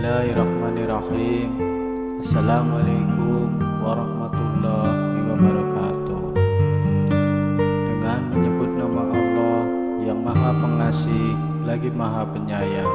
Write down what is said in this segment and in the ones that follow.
Bismillahirrahmanirrahim. Assalamualaikum warahmatullahi wabarakatuh. Dengan menyebut nama Allah yang Maha Pengasih lagi Maha Penyayang,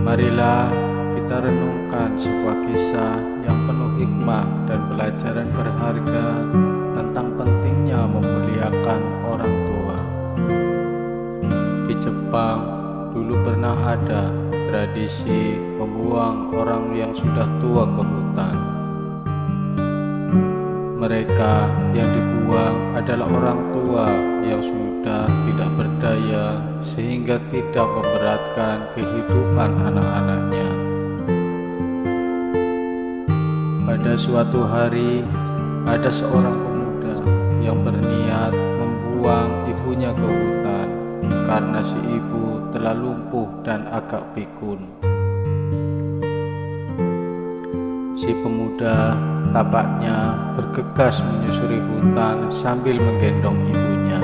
marilah kita renungkan sebuah kisah yang penuh hikmah dan pelajaran berharga tentang pentingnya memuliakan orang tua. Di Jepang dulu pernah ada tradisi membuang orang yang sudah tua ke hutan. Mereka yang dibuang adalah orang tua yang sudah tidak berdaya sehingga tidak memberatkan kehidupan anak-anaknya. Pada suatu hari, ada seorang pemuda yang berniat membuang ibunya ke hutan karena si ibu telah lumpuh dan agak pikun. Si pemuda tampaknya bergegas menyusuri hutan sambil menggendong ibunya.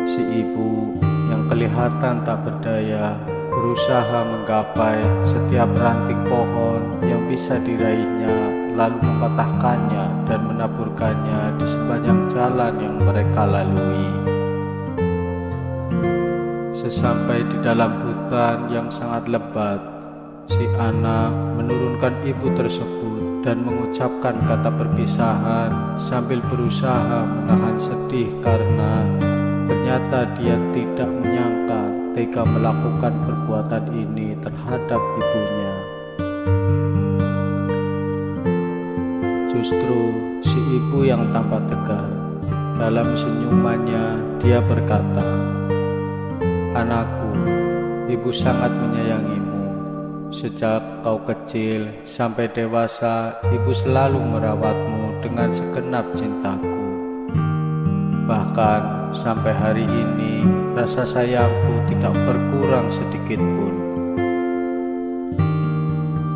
Si ibu yang kelihatan tak berdaya berusaha menggapai setiap ranting pohon yang bisa diraihnya, lalu mematahkannya dan menaburkannya di sepanjang jalan yang mereka lalui. Sesampai di dalam hutan yang sangat lebat, si anak menurunkan ibu tersebut dan mengucapkan kata perpisahan sambil berusaha menahan sedih karena ternyata dia tidak menyangka tega melakukan perbuatan ini terhadap ibunya. Justru si ibu yang tampak tegar. Dalam senyumannya dia berkata, "Anakku, ibu sangat menyayangimu. Sejak kau kecil sampai dewasa, ibu selalu merawatmu dengan segenap cintaku. Bahkan sampai hari ini, rasa sayangku tidak berkurang sedikit pun."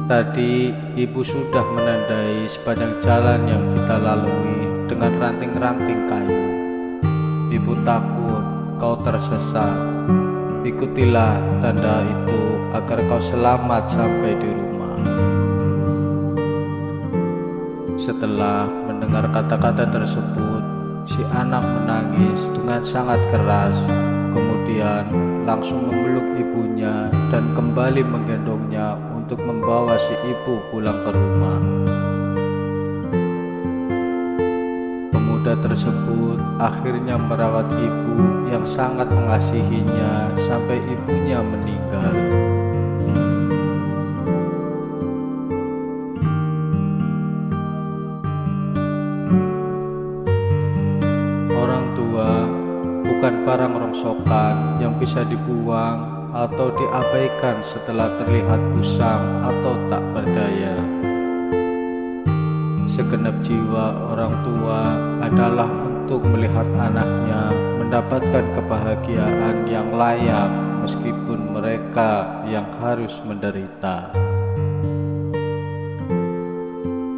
Tadi ibu sudah menandai sepanjang jalan yang kita lalui dengan ranting-ranting kayu. Ibu takut kau tersesat. Ikutilah tanda itu agar kau selamat sampai di rumah. Setelah mendengar kata-kata tersebut, si anak menangis dengan sangat keras, kemudian langsung memeluk ibunya dan kembali menggendongnya untuk membawa si ibu pulang ke rumah. Pemuda tersebut akhirnya merawat ibu yang sangat mengasihinya sampai ibunya meninggal. Orang tua bukan barang rongsokan yang bisa dibuang atau diabaikan setelah terlihat usang atau tak berdaya. Segenap jiwa orang tua adalah untuk melihat anaknya mendapatkan kebahagiaan yang layak meskipun mereka yang harus menderita.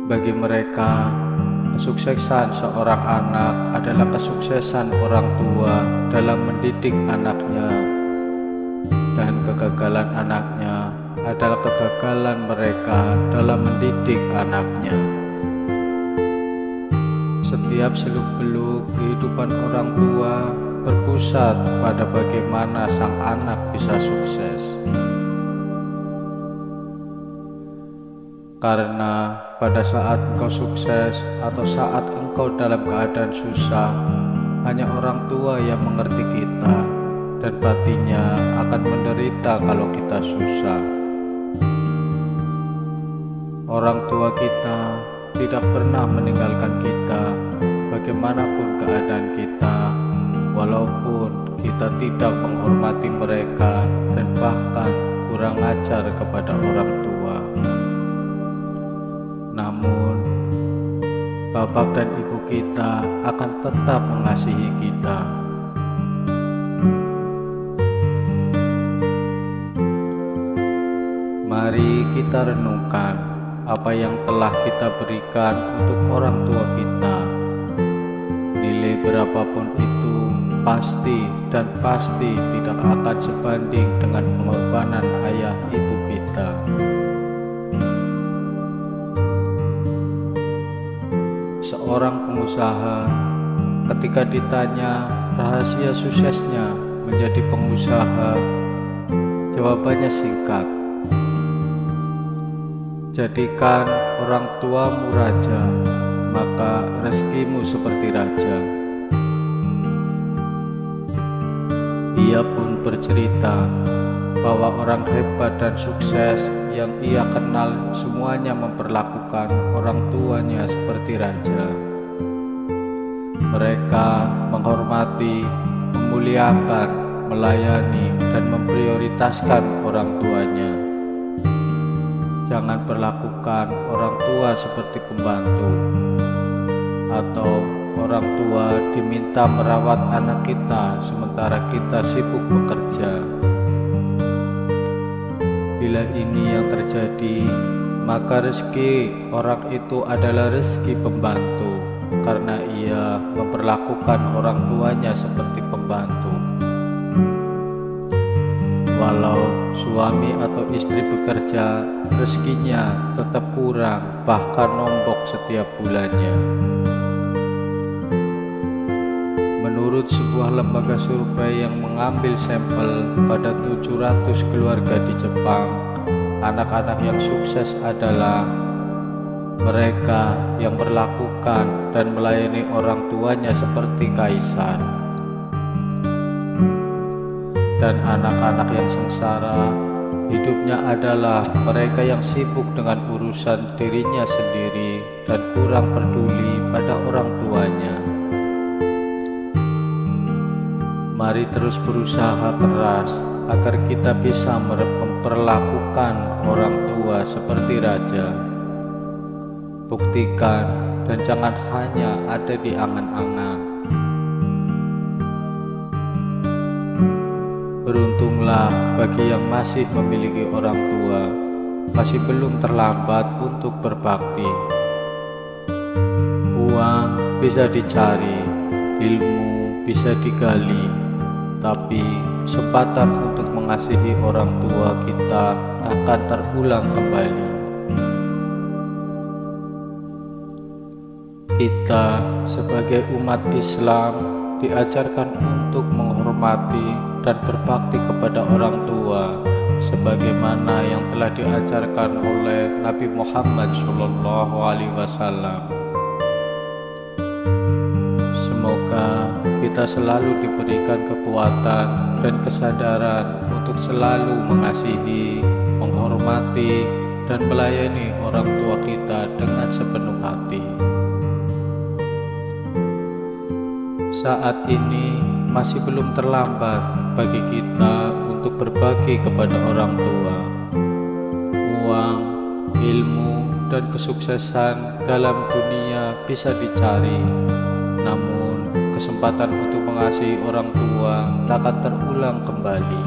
Bagi mereka, kesuksesan seorang anak adalah kesuksesan orang tua dalam mendidik anaknya, dan kegagalan anaknya adalah kegagalan mereka dalam mendidik anaknya. Setiap seluk-beluk kehidupan orang tua berpusat pada bagaimana sang anak bisa sukses. Karena pada saat engkau sukses atau saat engkau dalam keadaan susah, hanya orang tua yang mengerti kita dan pastinya akan menderita kalau kita susah. Orang tua kita tidak pernah meninggalkan kita bagaimanapun keadaan kita, walaupun kita tidak menghormati mereka dan bahkan kurang ajar kepada orang tua. Namun bapak dan ibu kita akan tetap mengasihi kita. Mari kita renungkan apa yang telah kita berikan untuk orang tua kita. Nilai berapapun itu pasti dan pasti tidak akan sebanding dengan pengorbanan ayah ibu kita. Seorang pengusaha ketika ditanya rahasia suksesnya menjadi pengusaha, jawabannya singkat: jadikan orang tuamu raja, maka rezekimu seperti raja. Ia pun bercerita bahwa orang hebat dan sukses yang ia kenal semuanya memperlakukan orang tuanya seperti raja. Mereka menghormati, memuliakan, melayani, dan memprioritaskan orang tuanya. Jangan perlakukan orang tua seperti pembantu, atau orang tua diminta merawat anak kita sementara kita sibuk bekerja. Bila ini yang terjadi, maka rezeki orang itu adalah rezeki pembantu, karena ia memperlakukan orang tuanya seperti pembantu. Walau suami atau istri bekerja, rezekinya tetap kurang, bahkan nombok setiap bulannya. Menurut sebuah lembaga survei yang mengambil sampel pada 700 keluarga di Jepang, anak-anak yang sukses adalah mereka yang melakukan dan melayani orang tuanya seperti kaisar. Dan anak-anak yang sengsara hidupnya adalah mereka yang sibuk dengan urusan dirinya sendiri dan kurang peduli pada orang tuanya. Mari terus berusaha keras agar kita bisa memperlakukan orang tua seperti raja. Buktikan dan jangan hanya ada di angan-angan. Beruntunglah bagi yang masih memiliki orang tua, masih belum terlambat untuk berbakti. Uang bisa dicari, ilmu bisa digali, tapi kesempatan untuk mengasihi orang tua kita takkan terulang kembali. Kita sebagai umat Islam diajarkan untuk menghormati dan berbakti kepada orang tua sebagaimana yang telah diajarkan oleh Nabi Muhammad SAW. Semoga kita selalu diberikan kekuatan dan kesadaran untuk selalu mengasihi, menghormati, dan melayani orang tua kita dengan sepenuh hati. Saat ini masih belum terlambat bagi kita untuk berbagi kepada orang tua. Uang, ilmu, dan kesuksesan dalam dunia bisa dicari, namun kesempatan untuk mengasihi orang tua takkan terulang kembali.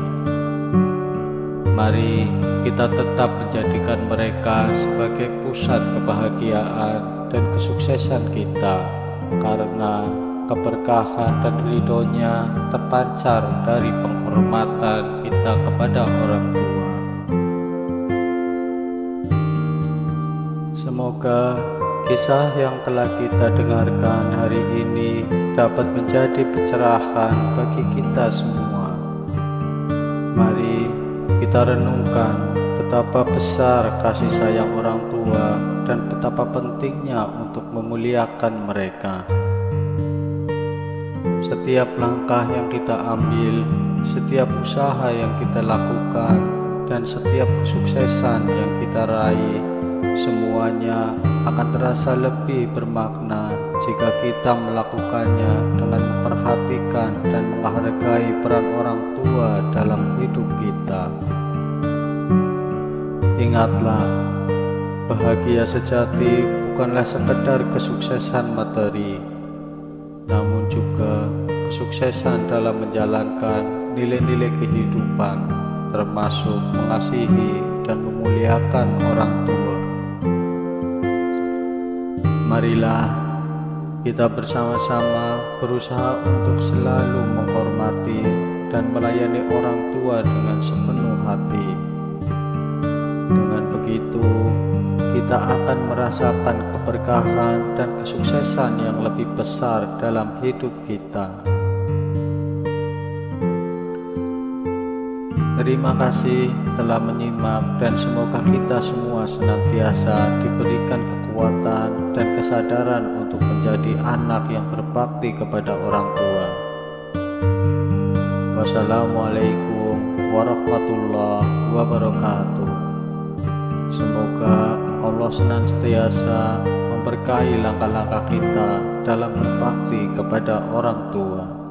Mari kita tetap menjadikan mereka sebagai pusat kebahagiaan dan kesuksesan kita, karena keberkahan dan ridhonya terpancar dari penghormatan kita kepada orang tua. Semoga kisah yang telah kita dengarkan hari ini dapat menjadi pencerahan bagi kita semua. Mari kita renungkan betapa besar kasih sayang orang tua dan betapa pentingnya untuk memuliakan mereka. Setiap langkah yang kita ambil, setiap usaha yang kita lakukan, dan setiap kesuksesan yang kita raih, semuanya akan terasa lebih bermakna jika kita melakukannya dengan memperhatikan dan menghargai peran orang tua dalam hidup kita. Ingatlah, bahagia sejati bukanlah sekedar kesuksesan materi, namun juga kesuksesan dalam menjalankan nilai-nilai kehidupan, termasuk mengasihi dan memuliakan orang tua. Marilah Kita bersama-sama berusaha untuk selalu menghormati dan melayani orang tua dengan sepenuh hati. Dengan begitu, kita akan merasakan keberkahan dan kesuksesan yang lebih besar dalam hidup kita. Terima kasih telah menyimak, dan semoga kita semua senantiasa diberikan kekuatan dan kesadaran untuk menjadi anak yang berbakti kepada orang tua. Wassalamualaikum warahmatullahi wabarakatuh. Semoga Allah senantiasa memberkahi langkah-langkah kita dalam berbakti kepada orang tua.